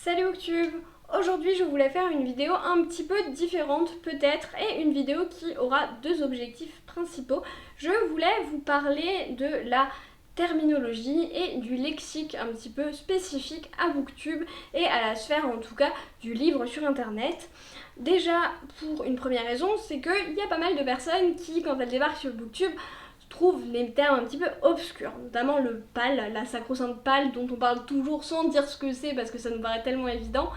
Salut Booktube! Aujourd'hui je voulais faire une vidéo un petit peu différente peut-être et une vidéo qui aura deux objectifs principaux. Je voulais vous parler de la terminologie et du lexique un petit peu spécifique à Booktube et à la sphère en tout cas du livre sur internet. Déjà pour une première raison, c'est qu'il y a pas mal de personnes qui quand elles débarquent sur Booktube trouve les termes un petit peu obscurs, notamment le PAL, la sacro-sainte PAL dont on parle toujours sans dire ce que c'est parce que ça nous paraît tellement évident.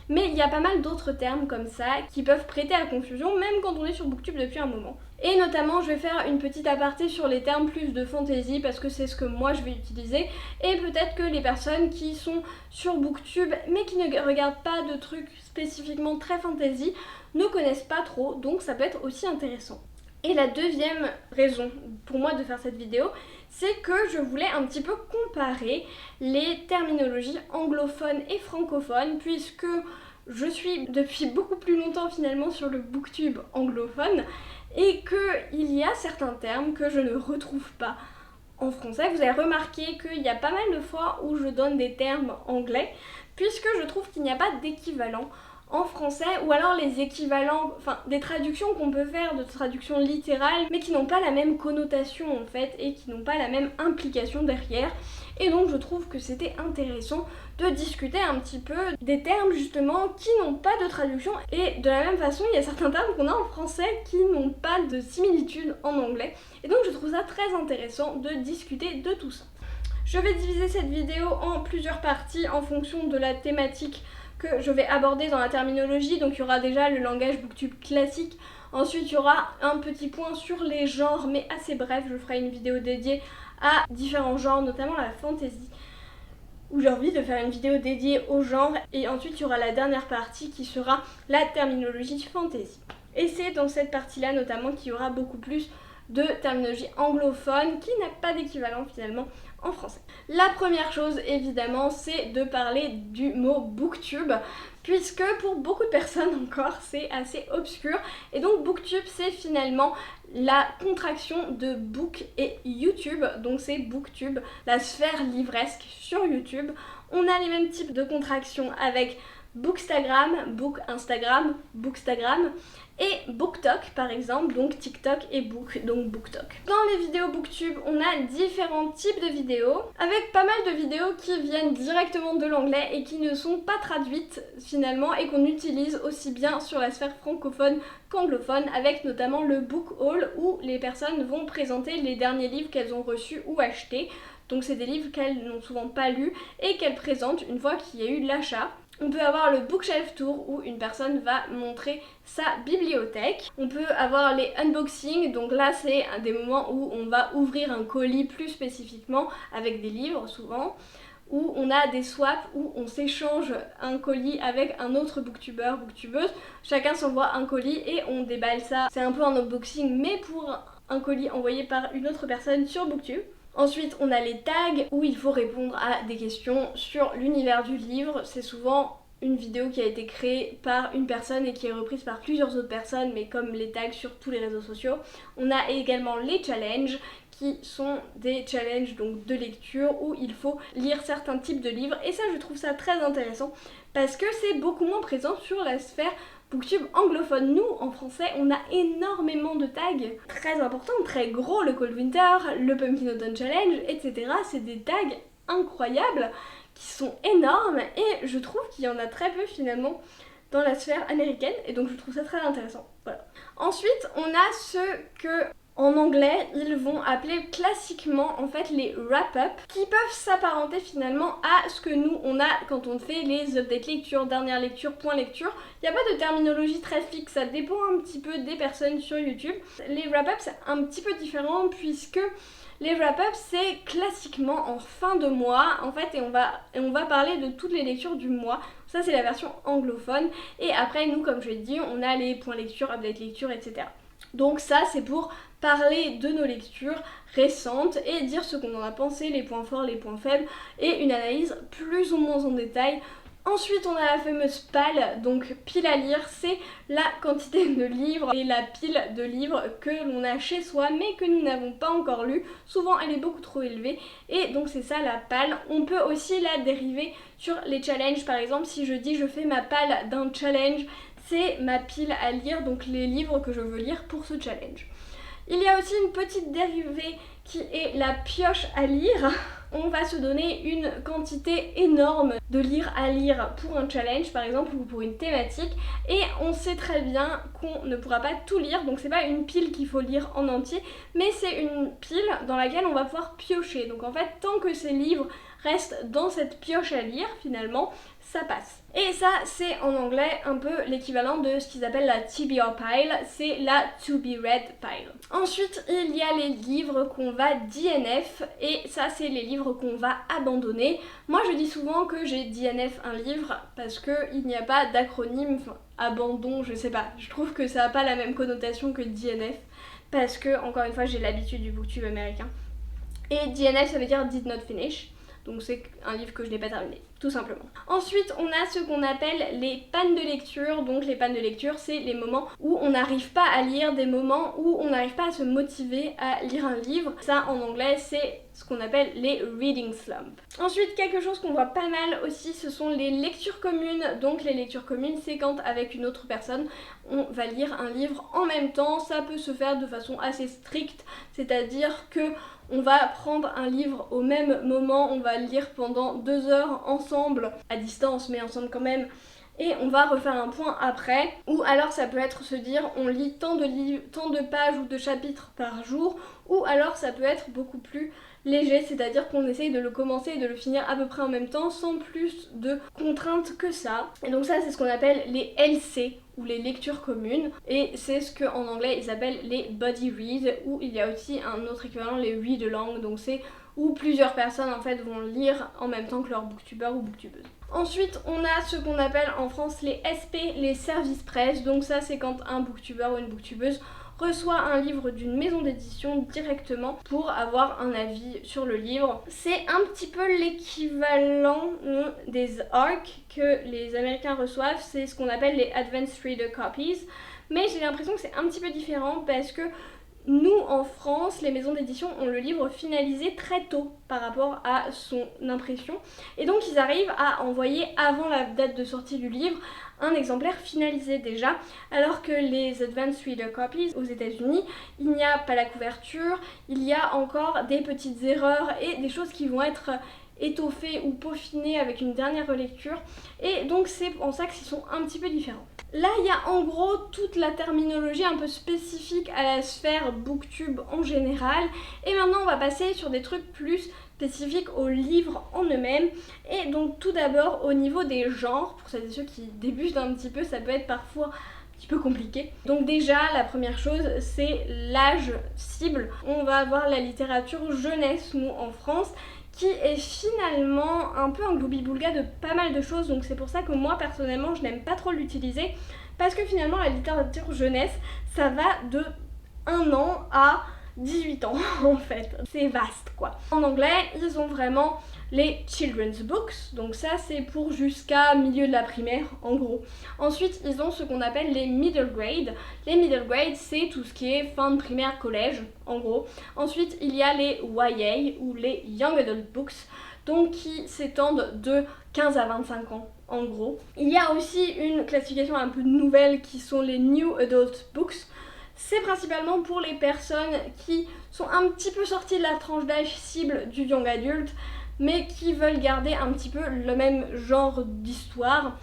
Mais il y a pas mal d'autres termes comme ça qui peuvent prêter à confusion même quand on est sur Booktube depuis un moment. Et notamment je vais faire une petite aparté sur les termes plus de fantasy parce que c'est ce que moi je vais utiliser et peut-être que les personnes qui sont sur Booktube mais qui ne regardent pas de trucs spécifiquement très fantasy ne connaissent pas trop, donc ça peut être aussi intéressant. Et la deuxième raison pour moi de faire cette vidéo, c'est que je voulais un petit peu comparer les terminologies anglophones et francophones puisque je suis depuis beaucoup plus longtemps finalement sur le Booktube anglophone et qu'il y a certains termes que je ne retrouve pas en français. Vous avez remarqué qu'il y a pas mal de fois où je donne des termes anglais puisque je trouve qu'il n'y a pas d'équivalent en français, ou alors les équivalents, enfin des traductions qu'on peut faire de traductions littérales mais qui n'ont pas la même connotation en fait et qui n'ont pas la même implication derrière. Et donc je trouve que c'était intéressant de discuter un petit peu des termes justement qui n'ont pas de traduction, et de la même façon il y a certains termes qu'on a en français qui n'ont pas de similitude en anglais, et donc je trouve ça très intéressant de discuter de tout ça. Je vais diviser cette vidéo en plusieurs parties en fonction de la thématique que je vais aborder dans la terminologie. Donc il y aura déjà le langage Booktube classique, ensuite il y aura un petit point sur les genres mais assez bref, je ferai une vidéo dédiée à différents genres, notamment la fantasy où j'ai envie de faire une vidéo dédiée au genre, et ensuite il y aura la dernière partie qui sera la terminologie fantasy. Et c'est dans cette partie-là notamment qu'il y aura beaucoup plus de terminologie anglophone qui n'a pas d'équivalent finalement en français. La première chose évidemment c'est de parler du mot Booktube puisque pour beaucoup de personnes encore c'est assez obscur, et donc Booktube c'est finalement la contraction de book et YouTube, donc c'est Booktube, la sphère livresque sur YouTube. On a les mêmes types de contractions avec Bookstagram, Book Instagram, Bookstagram, et BookTok par exemple, donc TikTok et Book, donc BookTok. Dans les vidéos Booktube, on a différents types de vidéos, avec pas mal de vidéos qui viennent directement de l'anglais et qui ne sont pas traduites finalement, et qu'on utilise aussi bien sur la sphère francophone qu'anglophone, avec notamment le Book Haul où les personnes vont présenter les derniers livres qu'elles ont reçus ou achetés. Donc c'est des livres qu'elles n'ont souvent pas lus et qu'elles présentent une fois qu'il y a eu l'achat. On peut avoir le bookshelf tour où une personne va montrer sa bibliothèque. On peut avoir les unboxings, donc là c'est des moments où on va ouvrir un colis plus spécifiquement avec des livres souvent. Où on a des swaps où on s'échange un colis avec un autre booktubeur, booktubeuse. Chacun s'envoie un colis et on déballe ça. C'est un peu un unboxing mais pour un colis envoyé par une autre personne sur Booktube. Ensuite, on a les tags où il faut répondre à des questions sur l'univers du livre. C'est souvent une vidéo qui a été créée par une personne et qui est reprise par plusieurs autres personnes, mais comme les tags sur tous les réseaux sociaux. On a également les challenges qui sont des challenges donc de lecture où il faut lire certains types de livres, et ça je trouve ça très intéressant parce que c'est beaucoup moins présent sur la sphère Booktube anglophone. Nous, en français, on a énormément de tags très importants, très gros, le Cold Winter, le Pumpkin Autumn Challenge, etc. C'est des tags incroyables qui sont énormes, et je trouve qu'il y en a très peu finalement dans la sphère américaine, et donc je trouve ça très intéressant. Voilà. Ensuite, on a ce que en anglais, ils vont appeler classiquement en fait les wrap-up, qui peuvent s'apparenter finalement à ce que nous on a quand on fait les updates lecture, dernière lecture, point lecture. Il n'y a pas de terminologie très fixe, ça dépend un petit peu des personnes sur YouTube. Les wrap-up c'est un petit peu différent puisque les wrap-up c'est classiquement en fin de mois en fait, et on va parler de toutes les lectures du mois. Ça c'est la version anglophone, et après nous comme je l'ai dit on a les points lecture, update lecture, etc. Donc ça c'est pour parler de nos lectures récentes et dire ce qu'on en a pensé, les points forts, les points faibles, et une analyse plus ou moins en détail Ensuite on a la fameuse PAL, donc pile à lire, c'est la quantité de livres et la pile de livres que l'on a chez soi mais que nous n'avons pas encore lu. Souvent elle est beaucoup trop élevée et donc c'est ça la PAL. On peut aussi la dériver sur les challenges, par exemple si je dis je fais ma PAL d'un challenge, c'est ma pile à lire, donc les livres que je veux lire pour ce challenge. Il y a aussi une petite dérivée qui est la pioche à lire. On va se donner une quantité énorme de livres à lire pour un challenge par exemple ou pour une thématique et on sait très bien qu'on ne pourra pas tout lire, donc c'est pas une pile qu'il faut lire en entier mais c'est une pile dans laquelle on va pouvoir piocher. Donc en fait tant que ces livres restent dans cette pioche à lire finalement ça passe. Et ça c'est en anglais un peu l'équivalent de ce qu'ils appellent la TBR pile, c'est la to be read pile. Ensuite il y a les livres qu'on va DNF et ça c'est les livres qu'on va abandonner. Moi je dis souvent que j'ai DNF un livre parce qu'il n'y a pas d'acronyme, enfin abandon je sais pas, je trouve que ça n'a pas la même connotation que DNF parce que encore une fois j'ai l'habitude du booktube américain et DNF ça veut dire did not finish. Donc c'est un livre que je n'ai pas terminé, tout simplement. Ensuite, on a ce qu'on appelle les pannes de lecture. Donc les pannes de lecture, c'est les moments où on n'arrive pas à lire, des moments où on n'arrive pas à se motiver à lire un livre. Ça, en anglais, c'est ce qu'on appelle les reading slumps. Ensuite, quelque chose qu'on voit pas mal aussi, ce sont les lectures communes. Donc les lectures communes, c'est quand avec une autre personne, on va lire un livre en même temps. Ça peut se faire de façon assez stricte, c'est-à-dire que on va prendre un livre au même moment, on va le lire pendant 2 heures ensemble, à distance mais ensemble quand même, et on va refaire un point après. Ou alors ça peut être se dire on lit tant de pages ou de chapitres par jour, ou alors ça peut être beaucoup plus léger, c'est-à-dire qu'on essaye de le commencer et de le finir à peu près en même temps sans plus de contraintes que ça. Et donc ça c'est ce qu'on appelle les LC ou les lectures communes et c'est ce qu'en anglais ils appellent les buddy read, ou il y a aussi un autre équivalent, les read along, donc c'est où plusieurs personnes en fait vont lire en même temps que leur booktuber ou booktubeuse. Ensuite on a ce qu'on appelle en France les SP, les services presse, donc ça c'est quand un booktuber ou une booktubeuse reçoit un livre d'une maison d'édition directement pour avoir un avis sur le livre. C'est un petit peu l'équivalent des ARC que les Américains reçoivent, c'est ce qu'on appelle les Advanced Reader Copies, mais j'ai l'impression que c'est un petit peu différent parce que nous, en France, les maisons d'édition ont le livre finalisé très tôt par rapport à son impression. Et donc, ils arrivent à envoyer avant la date de sortie du livre un exemplaire finalisé déjà. Alors que les Advanced Reader Copies aux États-Unis, il n'y a pas la couverture, il y a encore des petites erreurs et des choses qui vont être étoffées ou peaufinées avec une dernière relecture. Et donc, c'est en ça qu'ils sont un petit peu différents. Là, il y a en gros toute la terminologie un peu spécifique à la sphère booktube en général. Et maintenant, on va passer sur des trucs plus spécifiques aux livres en eux-mêmes. Et donc, tout d'abord, au niveau des genres, pour celles et ceux qui débutent un petit peu, ça peut être parfois un petit peu compliqué. Donc déjà, la première chose, c'est l'âge cible. On va avoir la littérature jeunesse, nous, en France, qui est finalement un peu un gloubi-boulga de pas mal de choses, donc c'est pour ça que moi personnellement je n'aime pas trop l'utiliser, parce que finalement la littérature jeunesse ça va de 1 an à 18 ans en fait, c'est vaste quoi. En anglais ils ont vraiment les children's books, donc ça c'est pour jusqu'à milieu de la primaire en gros. Ensuite ils ont ce qu'on appelle les middle grade. Les middle grade c'est tout ce qui est fin de primaire, collège en gros. Ensuite il y a les YA ou les young adult books, donc qui s'étendent de 15 à 25 ans en gros. Il y a aussi une classification un peu nouvelle qui sont les new adult books. C'est principalement pour les personnes qui sont un petit peu sorties de la tranche d'âge cible du young adult, mais qui veulent garder un petit peu le même genre d'histoire.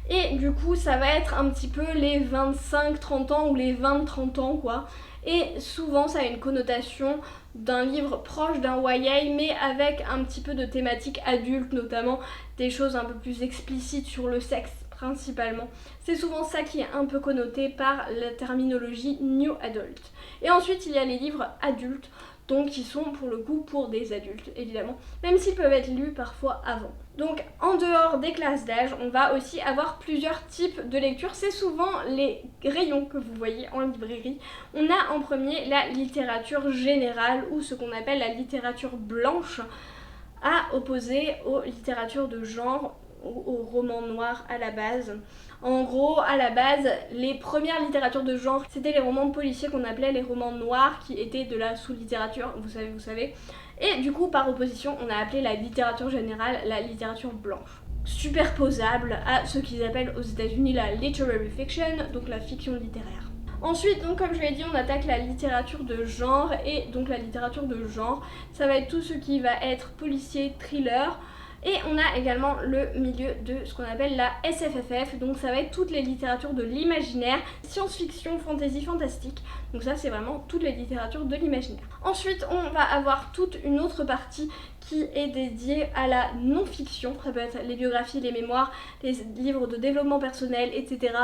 Et du coup, ça va être un petit peu les 25-30 ans ou les 20-30 ans quoi. Et souvent, ça a une connotation d'un livre proche d'un YA, mais avec un petit peu de thématique adulte, notamment des choses un peu plus explicites sur le sexe principalement. C'est souvent ça qui est un peu connoté par la terminologie New Adult. Et ensuite, il y a les livres adultes, donc qui sont pour le coup pour des adultes évidemment, même s'ils peuvent être lus parfois avant. Donc en dehors des classes d'âge, on va aussi avoir plusieurs types de lecture. C'est souvent les rayons que vous voyez en librairie. On a en premier la littérature générale ou ce qu'on appelle la littérature blanche, à opposer aux littératures de genre au roman noir à la base. En gros, à la base, les premières littératures de genre, c'était les romans policiers qu'on appelait les romans noirs, qui étaient de la sous-littérature, vous savez. Et du coup, par opposition, on a appelé la littérature générale la littérature blanche. Superposable à ce qu'ils appellent aux États-Unis la literary fiction, donc la fiction littéraire. Ensuite, donc comme je l'ai dit, on attaque la littérature de genre, et donc la littérature de genre, ça va être tout ce qui va être policier, thriller. Et on a également le milieu de ce qu'on appelle la SFFF, donc ça va être toutes les littératures de l'imaginaire, science-fiction, fantasy, fantastique. Donc ça c'est vraiment toutes les littératures de l'imaginaire. Ensuite on va avoir toute une autre partie qui est dédiée à la non-fiction. Ça peut être les biographies, les mémoires, les livres de développement personnel, etc.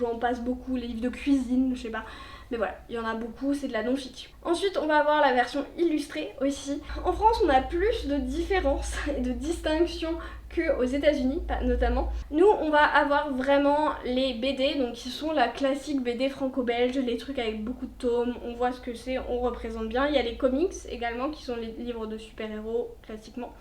J'en passe beaucoup, les livres de cuisine, je sais pas. Mais voilà, il y en a beaucoup, c'est de la non-fiction. Ensuite, on va avoir la version illustrée aussi. En France, on a plus de différences et de distinctions qu'aux États-Unis, notamment. Nous, on va avoir vraiment les BD, donc qui sont la classique BD franco-belge, les trucs avec beaucoup de tomes, on voit ce que c'est, on représente bien. Il y a les comics également, qui sont les livres de super-héros, classiquement.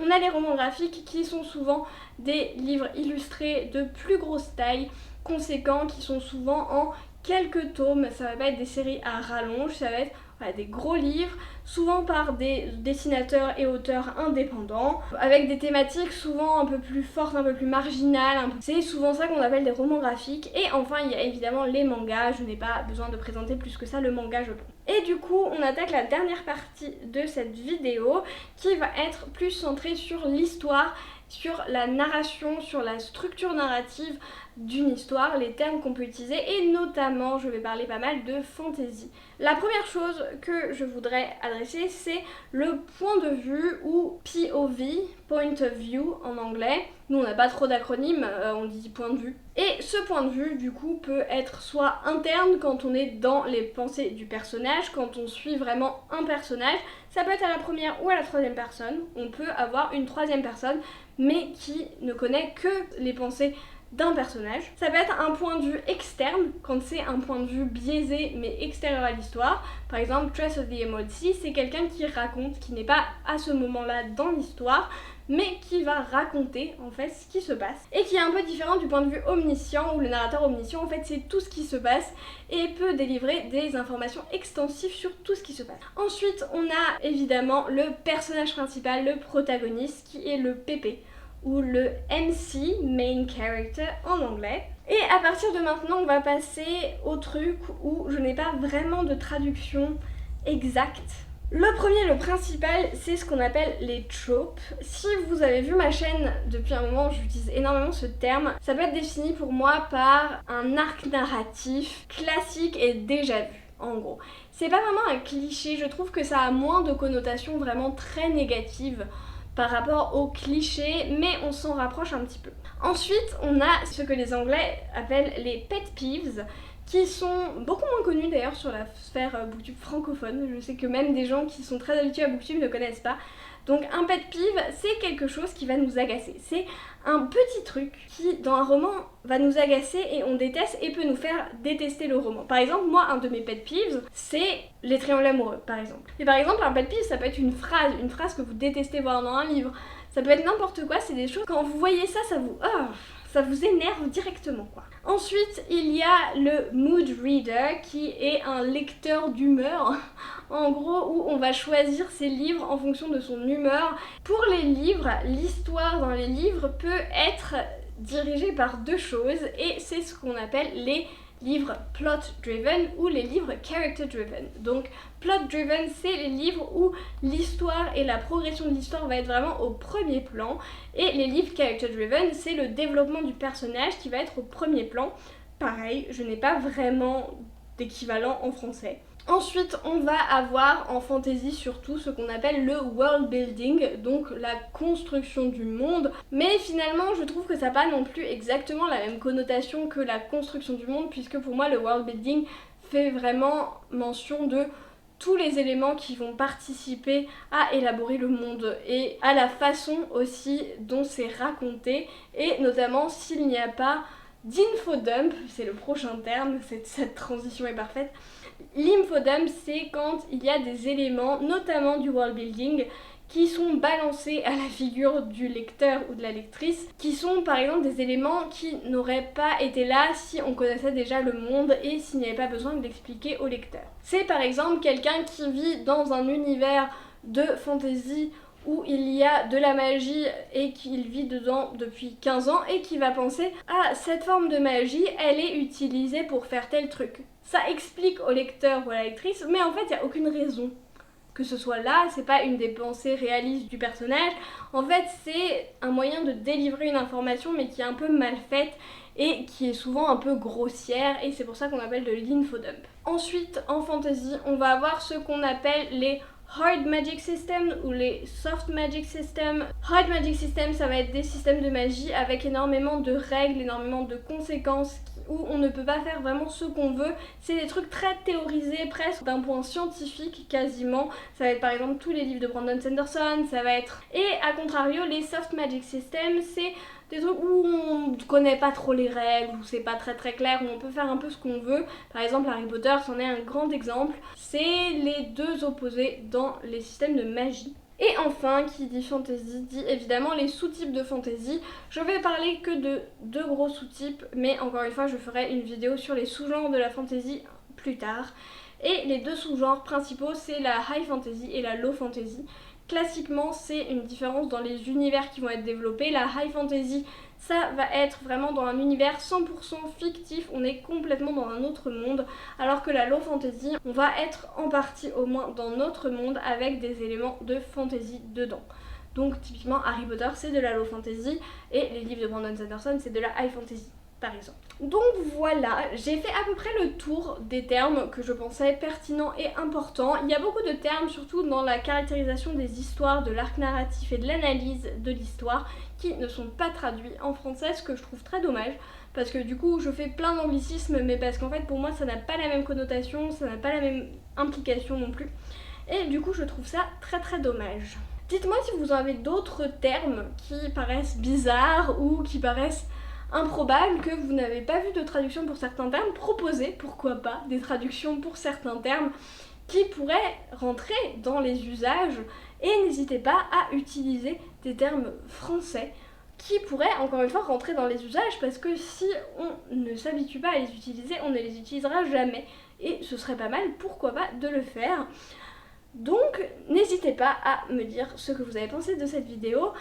On a les romans graphiques qui sont souvent des livres illustrés de plus grosse taille, conséquents, qui sont souvent en quelques tomes. Ça va pas être des séries à rallonge, ça va être des gros livres, souvent par des dessinateurs et auteurs indépendants, avec des thématiques souvent un peu plus fortes, un peu plus marginales. C'est souvent ça qu'on appelle des romans graphiques. Et enfin, il y a évidemment les mangas. Je n'ai pas besoin de présenter plus que ça le manga, je pense. Et du coup, on attaque la dernière partie de cette vidéo qui va être plus centrée sur l'histoire, sur la narration, sur la structure narrative d'une histoire, les termes qu'on peut utiliser, et notamment je vais parler pas mal de fantasy. La première chose que je voudrais adresser, c'est le point de vue, ou POV, point of view en anglais. Nous on n'a pas trop d'acronymes, on dit point de vue. Et ce point de vue du coup peut être soit interne quand on est dans les pensées du personnage, quand on suit vraiment un personnage. Ça peut être à la première ou à la troisième personne. On peut avoir une troisième personne mais qui ne connaît que les pensées d'un personnage. Ça peut être un point de vue externe, quand c'est un point de vue biaisé mais extérieur à l'histoire. Par exemple, Trace of the Emoji, c'est quelqu'un qui raconte, qui n'est pas à ce moment-là dans l'histoire, mais qui va raconter en fait ce qui se passe. Et qui est un peu différent du point de vue omniscient, où le narrateur omniscient en fait c'est tout ce qui se passe et peut délivrer des informations extensives sur tout ce qui se passe. Ensuite, on a évidemment le personnage principal, le protagoniste, qui est le PP, ou le MC, Main Character en anglais. Et à partir de maintenant, on va passer au truc où je n'ai pas vraiment de traduction exacte. Le premier, le principal, c'est ce qu'on appelle les tropes. Si vous avez vu ma chaîne depuis un moment, j'utilise énormément ce terme. Ça peut être défini pour moi par un arc narratif classique et déjà vu. En gros, c'est pas vraiment un cliché, je trouve que ça a moins de connotations vraiment très négatives par rapport aux clichés, mais on s'en rapproche un petit peu. Ensuite, on a ce que les Anglais appellent les pet peeves, qui sont beaucoup moins connus d'ailleurs sur la sphère booktube francophone. Je sais que même des gens qui sont très habitués à booktube ne connaissent pas. Donc un pet peeve, c'est quelque chose qui va nous agacer. C'est un petit truc qui, dans un roman, va nous agacer et on déteste et peut nous faire détester le roman. Par exemple, moi, un de mes pet peeves, c'est les triangles amoureux, par exemple. Et par exemple, un pet peeve, ça peut être une phrase que vous détestez voir dans un livre. Ça peut être n'importe quoi, c'est des choses, quand vous voyez ça, ça vous énerve directement, quoi. Ensuite, il y a le mood reader, qui est un lecteur d'humeur, en gros, où on va choisir ses livres en fonction de son humeur. Pour les livres, l'histoire dans les livres peut être dirigée par deux choses, et c'est ce qu'on appelle les livres plot driven ou les livres character driven. Donc plot driven, c'est les livres où l'histoire et la progression de l'histoire va être vraiment au premier plan, et les livres character driven, c'est le développement du personnage qui va être au premier plan. Pareil, je n'ai pas vraiment d'équivalent en français. Ensuite, on va avoir en fantasy surtout ce qu'on appelle le world building, donc la construction du monde. Mais finalement, je trouve que ça n'a pas non plus exactement la même connotation que la construction du monde, puisque pour moi, le world building fait vraiment mention de tous les éléments qui vont participer à élaborer le monde et à la façon aussi dont c'est raconté, et notamment s'il n'y a pas d'infodump, c'est le prochain terme, cette transition est parfaite. L'infodump, c'est quand il y a des éléments, notamment du world building, qui sont balancés à la figure du lecteur ou de la lectrice, qui sont par exemple des éléments qui n'auraient pas été là si on connaissait déjà le monde et s'il n'y avait pas besoin de l'expliquer au lecteur. C'est par exemple quelqu'un qui vit dans un univers de fantasy où il y a de la magie et qu'il vit dedans depuis 15 ans et qui va penser « Ah, cette forme de magie, elle est utilisée pour faire tel truc ». Ça explique au lecteur ou à la lectrice, mais en fait, il n'y a aucune raison que ce soit là, c'est pas une des pensées réalistes du personnage. En fait, c'est un moyen de délivrer une information, mais qui est un peu mal faite et qui est souvent un peu grossière, et c'est pour ça qu'on appelle de l'infodump. Ensuite, en fantasy, on va avoir ce qu'on appelle les Hard Magic Systems ou les Soft Magic Systems. Hard Magic Systems, ça va être des systèmes de magie avec énormément de règles, énormément de conséquences où on ne peut pas faire vraiment ce qu'on veut. C'est des trucs très théorisés, presque d'un point scientifique quasiment. Ça va être par exemple tous les livres de Brandon Sanderson, ça va être... Et à contrario, les Soft Magic Systems, c'est des trucs où on ne connaît pas trop les règles, où c'est pas très clair, où on peut faire un peu ce qu'on veut. Par exemple, Harry Potter, c'en est un grand exemple. C'est les deux opposés dans les systèmes de magie. Et enfin, qui dit fantasy dit évidemment les sous-types de fantasy. Je vais parler que de deux gros sous-types, mais encore une fois, je ferai une vidéo sur les sous-genres de la fantasy plus tard. Et les deux sous-genres principaux, c'est la high fantasy et la low fantasy. Classiquement, c'est une différence dans les univers qui vont être développés. La high fantasy, ça va être vraiment dans un univers 100% fictif, on est complètement dans un autre monde, alors que la low fantasy, on va être en partie au moins dans notre monde avec des éléments de fantasy dedans. Donc typiquement Harry Potter c'est de la low fantasy et les livres de Brandon Sanderson c'est de la high fantasy par exemple. Donc voilà, j'ai fait à peu près le tour des termes que je pensais pertinents et importants. Il y a beaucoup de termes, surtout dans la caractérisation des histoires, de l'arc narratif et de l'analyse de l'histoire, qui ne sont pas traduits en français, ce que je trouve très dommage, parce que du coup je fais plein d'anglicismes, mais parce qu'en fait pour moi ça n'a pas la même connotation, ça n'a pas la même implication non plus, et du coup je trouve ça très dommage. Dites-moi si vous avez d'autres termes qui paraissent bizarres ou qui paraissent improbable, que vous n'avez pas vu de traduction pour certains termes. Proposez, pourquoi pas, des traductions pour certains termes qui pourraient rentrer dans les usages, et n'hésitez pas à utiliser des termes français qui pourraient encore une fois rentrer dans les usages, parce que si on ne s'habitue pas à les utiliser, on ne les utilisera jamais, et ce serait pas mal, pourquoi pas, de le faire. Donc n'hésitez pas à me dire ce que vous avez pensé de cette vidéo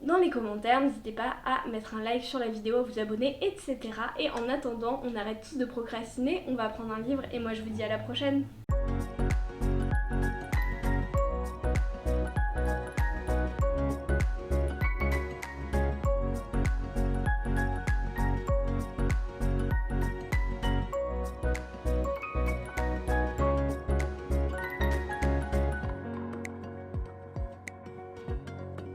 dans les commentaires, n'hésitez pas à mettre un like sur la vidéo, à vous abonner, etc. Et en attendant, on arrête tous de procrastiner, on va prendre un livre et moi je vous dis à la prochaine.